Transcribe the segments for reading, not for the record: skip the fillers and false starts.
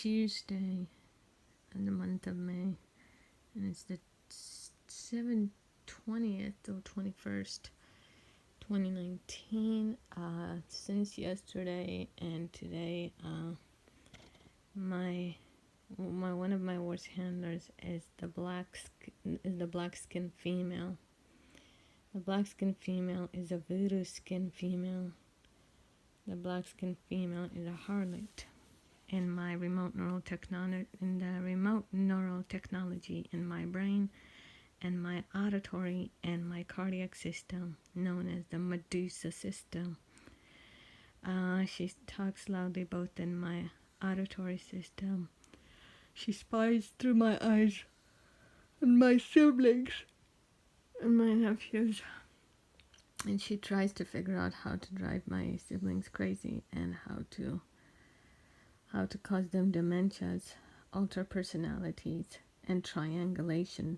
Tuesday in the month of May, and it's the 20th or 21st, 2019. Since yesterday and today, my one of my worst handlers is the black skin female. The black skin female is a voodoo skin female. The black skin female is a harlot. In my remote neural technology, in my brain and my auditory and my cardiac system, known as the Medusa system. She talks loudly both in my auditory system. She spies through my eyes and my siblings and my nephews. And she tries to figure out how to drive my siblings crazy and how to cause them dementias, alter personalities, and triangulation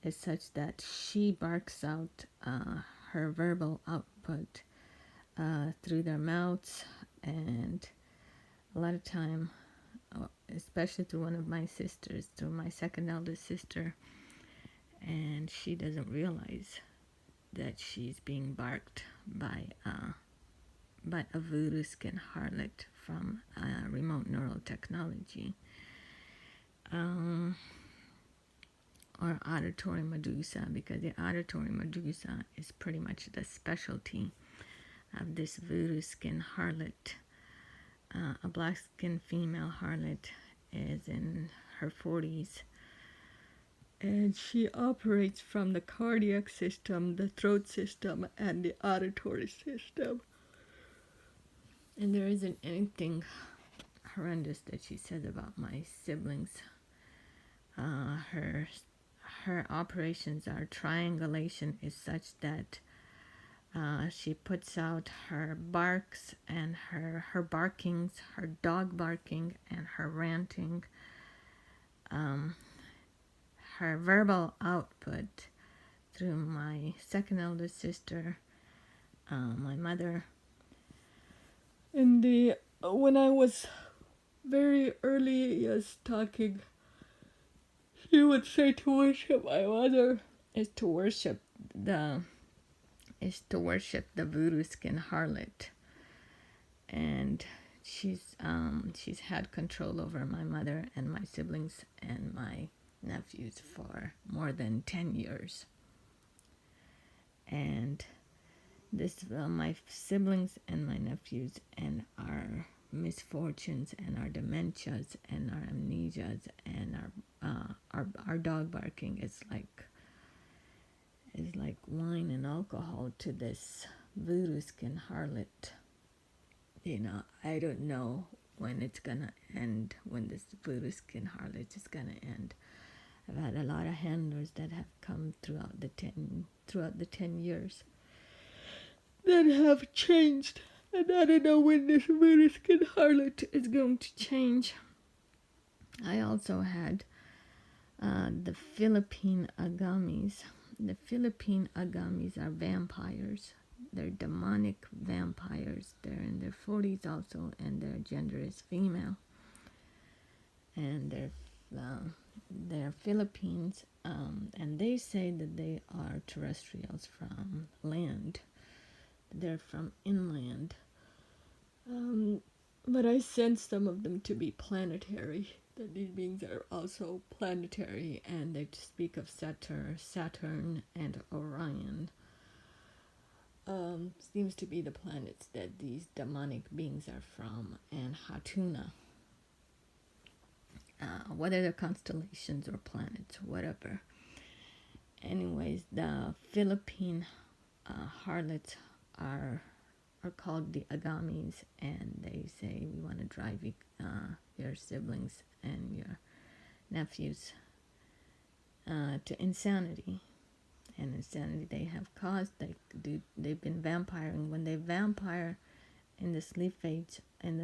is such that she barks out her verbal output through their mouths, and a lot of time, especially through one of my sisters, through my second eldest sister, and she doesn't realize that she's being barked by a voodoo skin harlot from remote neural technology, or auditory Medusa, because the auditory Medusa is pretty much the specialty of this voodoo skin harlot. A black skin female harlot is in her 40s, and she operates from the cardiac system, the throat system, and the auditory system. And there isn't anything horrendous that she says about my siblings. Her operations, our triangulation is such that she puts out her barks and her barkings, her dog barking and her ranting, her verbal output through my second eldest sister, my mother. When I was very early talking, she would say to worship my mother is to worship the voodoo skin harlot, and she's had control over my mother and my siblings and my nephews for more than 10 years. And this my siblings and my nephews and our misfortunes and our dementias and our amnesias and our dog barking is like wine and alcohol to this voodoo skin harlot. I don't know when it's gonna end, when this voodoo skin harlot is gonna end. I've had a lot of handlers that have come throughout the 10 years that have changed, and I don't know when this voodoo skin harlot is going to change. I also had the Philippine agaamies. The Philippine agaamies are vampires. They're demonic vampires. They're in their 40s also, and their gender is female. And they're Philippines, and they say that they are terrestrials from land. They're from inland. But I sense some of them to be planetary, that these beings are also planetary, and they speak of Saturn and Orion. Seems to be the planets that these demonic beings are from, and Hatuna. Whether they're constellations or planets, whatever. Anyways, the Philippine harlots are called the agaamies, and they say we want to drive your siblings and your nephews to insanity. And insanity they have caused. They've been vampiring. When they vampire in the sleep phase on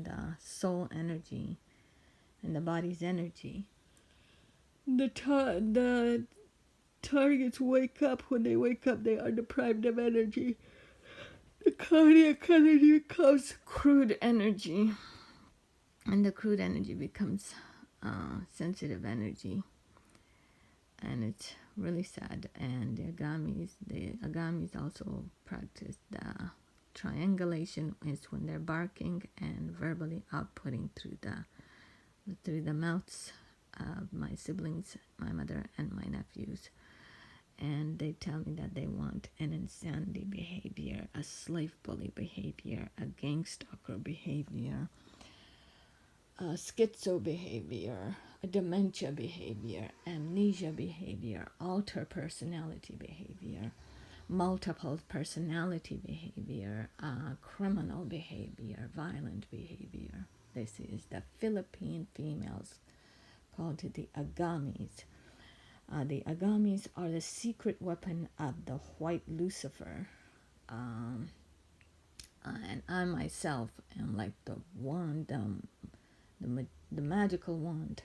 the soul energy and the body's energy, the targets wake up. When they wake up, they are deprived of energy. The cardiac energy becomes crude energy. and the crude energy becomes sensitive energy, and it's really sad. And the agamies also practice the triangulation, is when they're barking and verbally outputting through the mouths of my siblings, my mother and my nephews. And they tell me that they want an insanity behavior, a slave bully behavior, a gang stalker behavior, a schizo behavior, a dementia behavior, amnesia behavior, alter personality behavior, multiple personality behavior, criminal behavior, violent behavior. This is the Philippine females called the agaamies. The agaamies are the secret weapon of the white Lucifer. And I myself am like the wand, the magical wand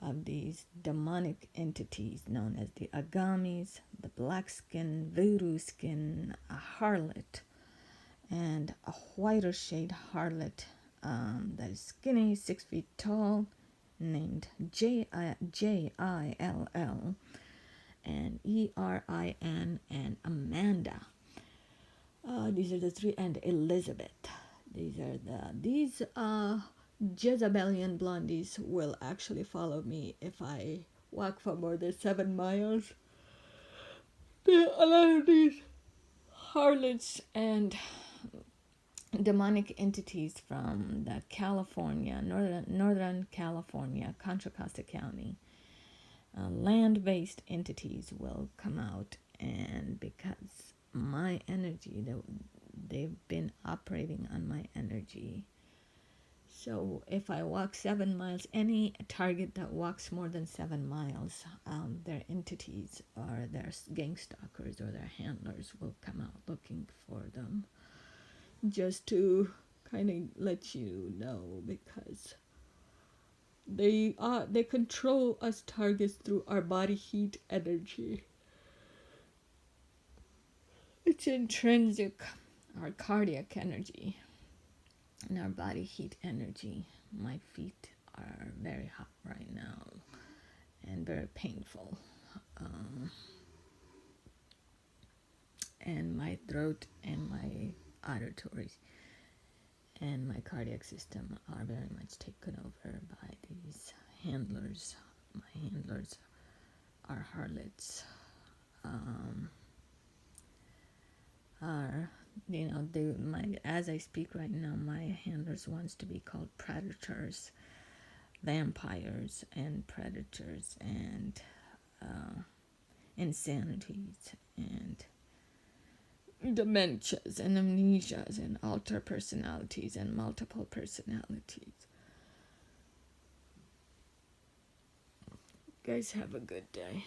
of these demonic entities known as the agaamies, the black skin, voodoo skin, a harlot, and a whiter shade harlot that is skinny, 6 feet tall, named Jill and Erin and Amanda. These are the three, and Elizabeth. These Jezebelian blondies will actually follow me if I walk for more than 7 miles. There are a lot of these harlots and demonic entities from the northern California, Contra Costa County. Land-based entities will come out, and because my energy, they've been operating on my energy. So if I walk 7 miles, any target that walks more than 7 miles, their entities or their gang stalkers or their handlers will come out looking for them, just to kind of let you know, because they control us targets through our body heat energy. It's intrinsic, our cardiac energy and our body heat energy. My feet are very hot right now and very painful. And my throat and my auditory and my cardiac system are very much taken over by these handlers. My handlers are harlots. As I speak right now, my handlers wants to be called predators, vampires, and predators, and insanities, and dementias, and amnesias, and alter personalities, and multiple personalities. Guys, have a good day.